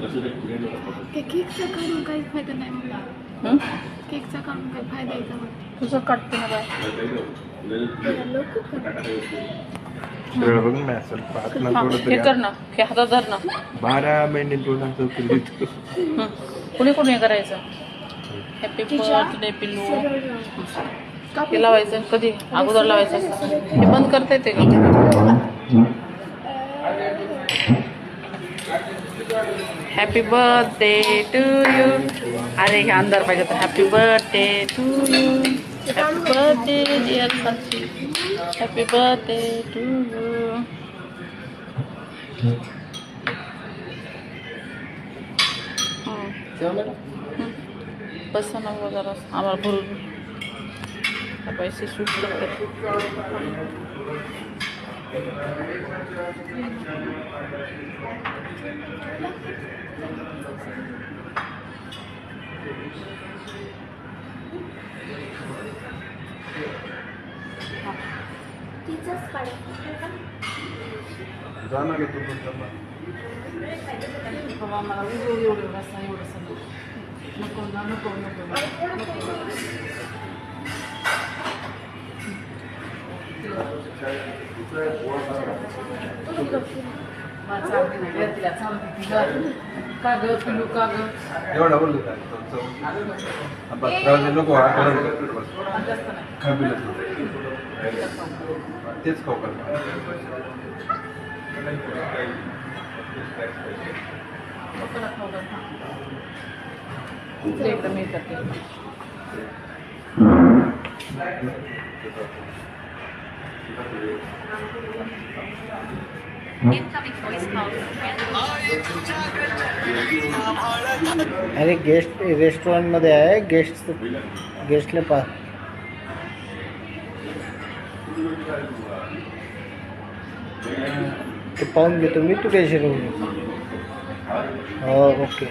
केकचा काढून काही फायदा नाही मला. केकचा काढून काही फायदा आहे का? तुझं काढते ना बाय. बघ ना सर पाहत ना थोडं हे कर ना, हे हातात धर ना. 12 महिने थोडा कुणी कुणी हे करायचं. हॅपी बर्थडे पिल्लू. हे लावायचं कधी अगोदर लावायचं असतं. हे बंद करता येते का? Happy birthday to you. अरे हे अंधार पाहिजे तर. Happy birthday to you. Happy birthday dear Sakshi. Happy birthday to you. बसा ना जरा आम्हाला भरून पैसे सूट करतात. जाणार तू बाबा मला एवढं रस्ता एवढं सगळं नको ना नको नको चालते नाही तिला चालते तिला का ग पिलू का ग एवढा बोलतो काय नको जास्त नाही तेच खाऊ का एकदम हे करते. अरे गेस्ट रेस्टॉरंट मध्ये आहे. गेस्टला पा ते पाहून घेतो मी. तू टेन्शन घेऊ. हो ओके.